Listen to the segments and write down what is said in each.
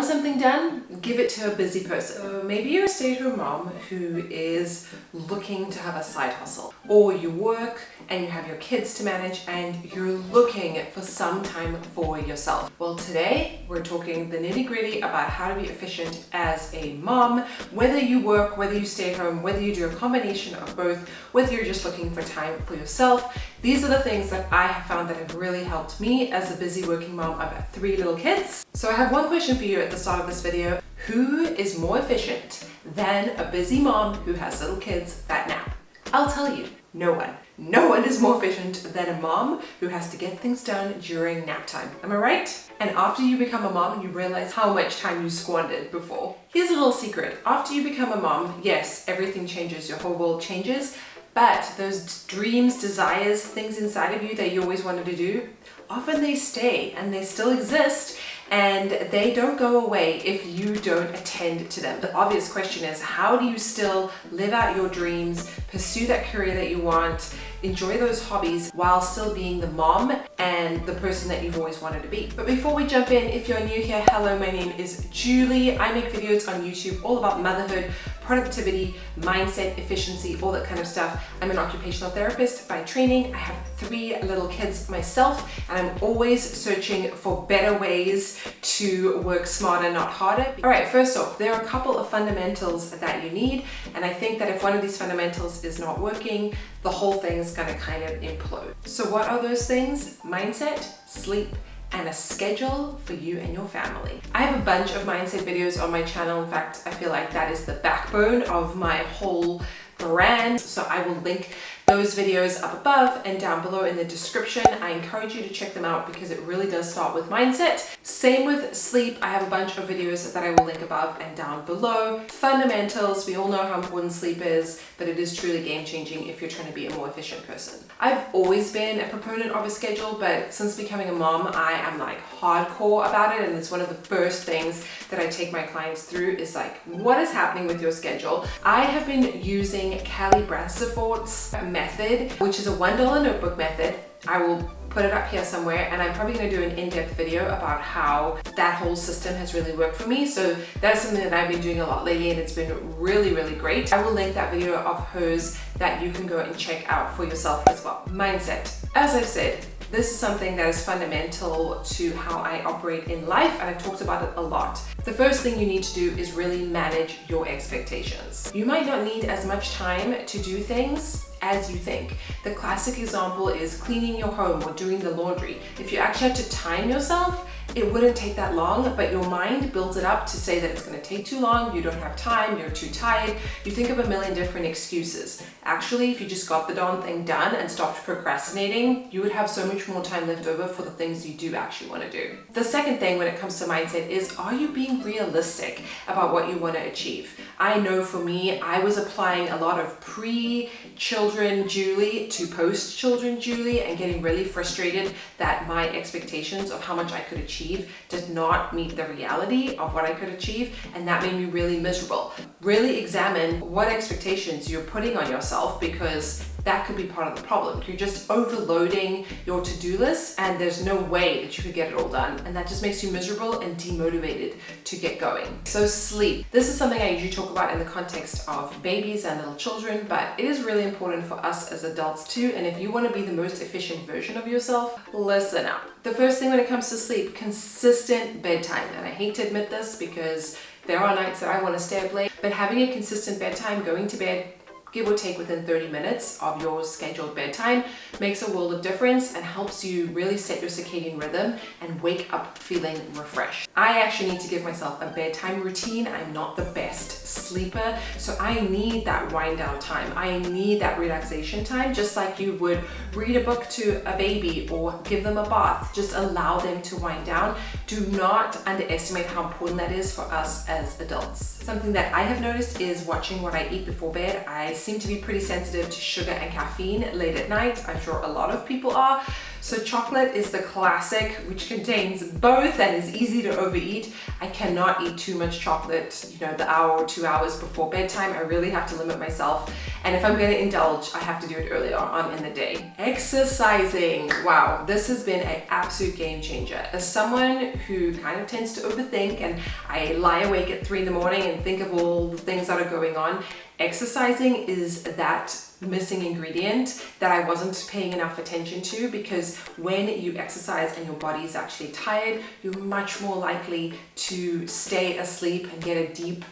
want something done? Give it to a busy person. So maybe you're a stay-at-home mom who is looking to have a side hustle, or you work and you have your kids to manage and you're looking for some time for yourself. Well, today we're talking the nitty-gritty about how to be efficient as a mom, whether you work, whether you stay at home, whether you do a combination of both, whether you're just looking for time for yourself. These are the things that I have found that have really helped me as a busy working mom. I've got 3 little kids. So I have one question for you at the start of this video. Who is more efficient than a busy mom who has little kids that nap? I'll tell you, no one. No one is more efficient than a mom who has to get things done during nap time. Am I right? And after you become a mom, you realize how much time you squandered before. Here's a little secret. After you become a mom, yes, everything changes, your whole world changes, but those dreams, desires, things inside of you that you always wanted to do, often they stay and they still exist, and they don't go away if you don't attend to them. The obvious question is, how do you still live out your dreams, pursue that career that you want, enjoy those hobbies while still being the mom and the person that you've always wanted to be? But before we jump in, if you're new here, hello, my name is Julie. I make videos on YouTube all about motherhood, productivity, mindset, efficiency, all that kind of stuff. I'm an occupational therapist by training. I have 3 little kids myself, and I'm always searching for better ways to work smarter, not harder. All right, first off, there are a couple of fundamentals that you need, and I think that if one of these fundamentals is not working, the whole thing is gonna kind of implode. So what are those things? Mindset, sleep, and a schedule for you and your family. I have a bunch of mindset videos on my channel. In fact, I feel like that is the backbone of my whole brand. So I will link those videos up above and down below in the description. I encourage you to check them out because it really does start with mindset. Same with sleep. I have a bunch of videos that I will link above and down below. Fundamentals, we all know how important sleep is, but it is truly game-changing if you're trying to be a more efficient person. I've always been a proponent of a schedule, but since becoming a mom, I am like hardcore about it, and it's one of the first things that I take my clients through is like, what is happening with your schedule? I have been using Callie Brasfort's method, which is a $1 notebook method. I will put it up here somewhere, and I'm probably going to do an in-depth video about how that whole system has really worked for me. So that's something that I've been doing a lot lately, and it's been really, really great. I will link that video of hers that you can go and check out for yourself as well. Mindset. As I've said, this is something that is fundamental to how I operate in life, and I've talked about it a lot. The first thing you need to do is really manage your expectations. You might not need as much time to do things as you think. The classic example is cleaning your home or doing the laundry. If you actually had to time yourself, it wouldn't take that long, but your mind builds it up to say that it's going to take too long, you don't have time, you're too tired. You think of a million different excuses. Actually, if you just got the darn thing done and stopped procrastinating, you would have so much more time left over for the things you do actually want to do. The second thing when it comes to mindset is, are you being realistic about what you want to achieve? I know for me, I was applying a lot of pre-children Julie to post-children Julie and getting really frustrated that my expectations of how much I could achieve did not meet the reality of what I could achieve, and that made me really miserable. Really examine what expectations you're putting on yourself, because that could be part of the problem. You're just overloading your to-do list and there's no way that you could get it all done, and that just makes you miserable and demotivated to get going. So sleep. This is something I usually talk about in the context of babies and little children, but it is really important for us as adults too, and if you want to be the most efficient version of yourself, listen up. The first thing when it comes to sleep, consistent bedtime. And I hate to admit this because there are nights that I want to stay up late, but having a consistent bedtime, going to bed give or take within 30 minutes of your scheduled bedtime, makes a world of difference and helps you really set your circadian rhythm and wake up feeling refreshed. I actually need to give myself a bedtime routine. I'm not the best sleeper, so I need that wind down time. I need that relaxation time, just like you would read a book to a baby or give them a bath. Just allow them to wind down. Do not underestimate how important that is for us as adults. Something that I have noticed is watching what I eat before bed. I seem to be pretty sensitive to sugar and caffeine late at night. I'm sure a lot of people are. So chocolate is the classic, which contains both and is easy to overeat. I cannot eat too much chocolate, the hour or 2 hours before bedtime. I really have to limit myself. And if I'm going to indulge, I have to do it earlier on in the day. Exercising. Wow, this has been an absolute game changer. As someone who kind of tends to overthink and I lie awake at 3 in the morning and think of all the things that are going on, exercising is that missing ingredient that I wasn't paying enough attention to, because when you exercise and your body is actually tired, you're much more likely to stay asleep and get a deep,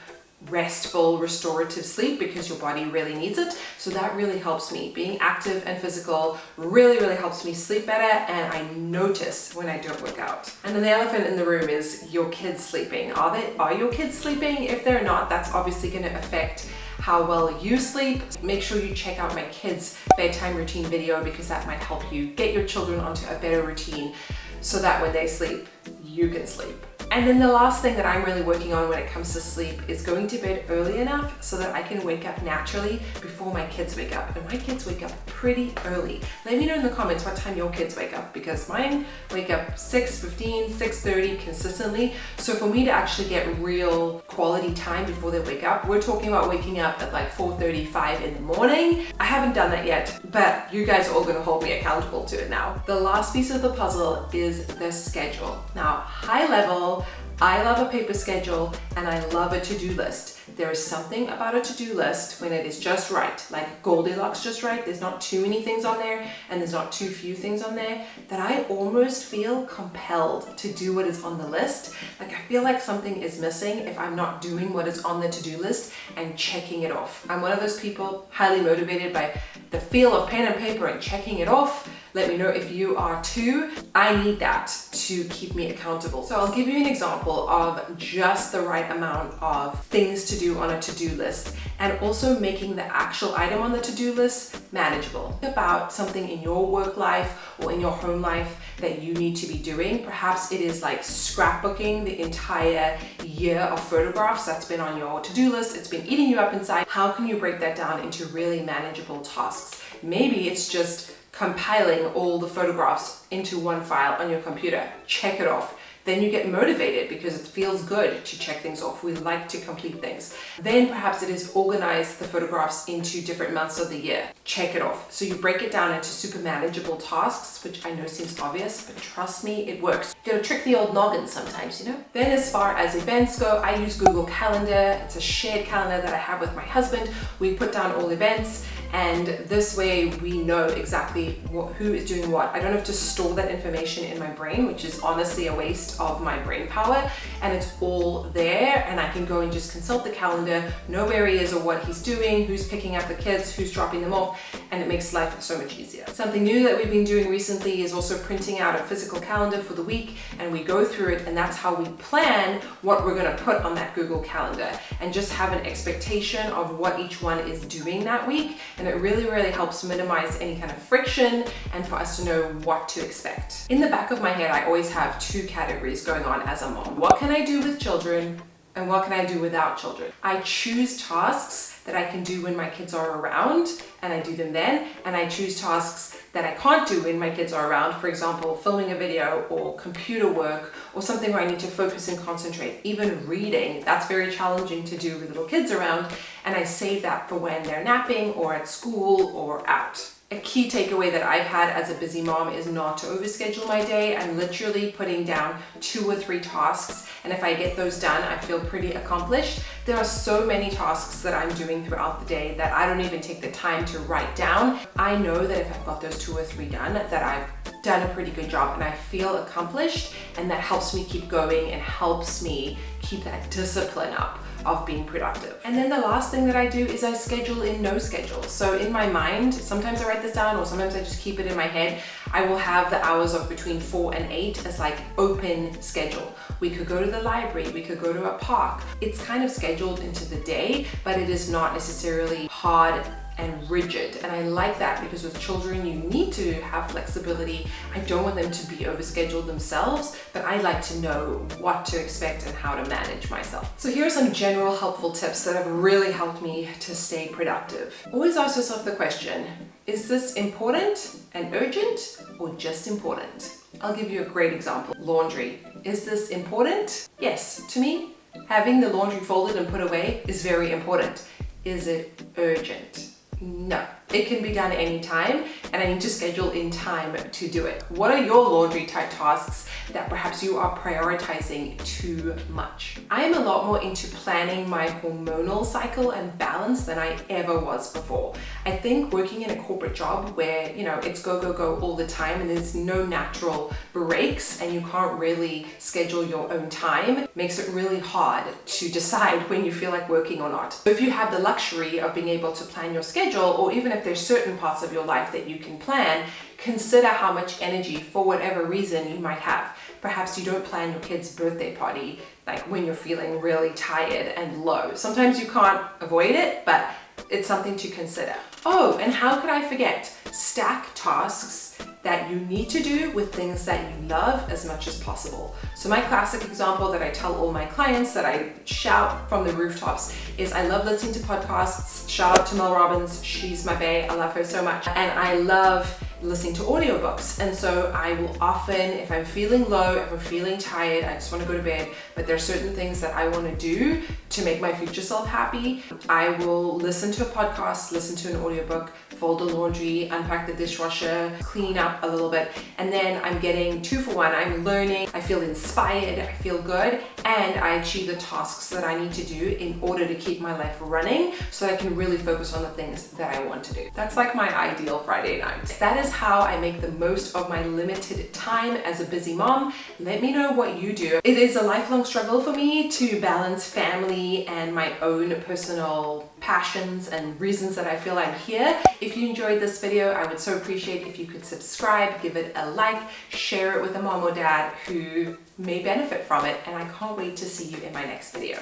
restful, restorative sleep because your body really needs it. So that really helps me. Being active and physical really helps me sleep better, and I notice when I don't work out. And then the elephant in the room is your kids sleeping. Are your kids sleeping? If they're not, that's obviously going to affect how well you sleep. Make sure you check out my kids' bedtime routine video, because that might help you get your children onto a better routine so that when they sleep, you can sleep. And then the last thing that I'm really working on when it comes to sleep is going to bed early enough so that I can wake up naturally before my kids wake up. And my kids wake up pretty early. Let me know in the comments what time your kids wake up, because mine wake up 6:15, 6:30 consistently. So for me to actually get real quality time before they wake up, we're talking about waking up at like 4:35 in the morning. I haven't done that yet, but you guys are all gonna hold me accountable to it now. The last piece of the puzzle is the schedule. Now, high level, I love a paper schedule and I love a to-do list. There is something about a to-do list when it is just right, like Goldilocks just right. There's not too many things on there and there's not too few things on there, that I almost feel compelled to do what is on the list. Like I feel like something is missing if I'm not doing what is on the to-do list and checking it off. I'm one of those people highly motivated by the feel of pen and paper and checking it off. Let me know if you are too. I need that to keep me accountable. So I'll give you an example of just the right amount of things to do on a to-do list, and also making the actual item on the to-do list manageable. About something in your work life or in your home life that you need to be doing. Perhaps it is like scrapbooking the entire year of photographs that's been on your to-do list. It's been eating you up inside. How can you break that down into really manageable tasks? Maybe it's just compiling all the photographs into one file on your computer. Check it off. Then you get motivated because it feels good to check things off. We like to complete things. Then perhaps it is organize the photographs into different months of the year. Check it off. So you break it down into super manageable tasks, which I know seems obvious, but trust me, it works. You gotta trick the old noggin sometimes, Then as far as events go, I use Google Calendar. It's a shared calendar that I have with my husband. We put down all events, and this way we know exactly who is doing what. I don't have to store that information in my brain, which is honestly a waste of my brain power, and it's all there, and I can go and just consult the calendar, know where he is or what he's doing, who's picking up the kids, who's dropping them off, and it makes life so much easier. Something new that we've been doing recently is also printing out a physical calendar for the week, and we go through it, and that's how we plan what we're gonna put on that Google Calendar, and just have an expectation of what each one is doing that week. And it really helps minimize any kind of friction and for us to know what to expect. In the back of my head, I always have two categories going on as a mom. What can I do with children and what can I do without children? I choose tasks that I can do when my kids are around and I do them then, and I choose tasks that I can't do when my kids are around. For example, filming a video or computer work or something where I need to focus and concentrate. Even reading, that's very challenging to do with little kids around, and I save that for when they're napping or at school or out. A key takeaway that I've had as a busy mom is not to overschedule my day. I'm literally putting down 2 or 3 tasks, and if I get those done, I feel pretty accomplished. There are so many tasks that I'm doing throughout the day that I don't even take the time to write down. I know that if I've got those 2 or 3 done, that I've done a pretty good job and I feel accomplished, and that helps me keep going and helps me keep that discipline up of being productive. And then the last thing that I do is I schedule in no schedule. So in my mind, sometimes I write this down or sometimes I just keep it in my head. I will have the hours of between 4 and 8 as like open schedule. We could go to the library, we could go to a park. It's kind of scheduled into the day, but it is not necessarily hard and rigid. And I like that because with children, you need to have flexibility. I don't want them to be overscheduled themselves, but I like to know what to expect and how to manage myself. So here are some general helpful tips that have really helped me to stay productive. Always ask yourself the question, is this important and urgent or just important? I'll give you a great example. Laundry. Is this important? Yes, to me, having the laundry folded and put away is very important. Is it urgent? No. It can be done anytime, and I need to schedule in time to do it. What are your laundry type tasks that perhaps you are prioritizing too much? I am a lot more into planning my hormonal cycle and balance than I ever was before. I think working in a corporate job where, it's go, go, go all the time and there's no natural breaks and you can't really schedule your own time makes it really hard to decide when you feel like working or not. If you have the luxury of being able to plan your schedule, or even if there's certain parts of your life that you can plan, consider how much energy, for whatever reason, you might have. Perhaps you don't plan your kid's birthday party like when you're feeling really tired and low. Sometimes you can't avoid it, but it's something to consider. Oh, and how could I forget? Stack tasks that you need to do with things that you love as much as possible. So my classic example that I tell all my clients, that I shout from the rooftops, is I love listening to podcasts. Shout out to Mel Robbins, she's my bae, I love her so much. And I love listening to audiobooks. And so I will often, if I'm feeling low, if I'm feeling tired, I just want to go to bed, but there are certain things that I want to do to make my future self happy, I will listen to a podcast, listen to an audiobook, fold the laundry, unpack the dishwasher, clean up a little bit, and then I'm getting 2 for 1. I'm learning, I feel inspired, I feel good, and I achieve the tasks that I need to do in order to keep my life running so I can really focus on the things that I want to do. That's like my ideal Friday night. That is how I make the most of my limited time as a busy mom. Let me know what you do. It is a lifelong struggle for me to balance family and my own personal passions and reasons that I feel I'm here. If you enjoyed this video, I would so appreciate if you could subscribe, give it a like, share it with a mom or dad who may benefit from it, and I can't wait to see you in my next video.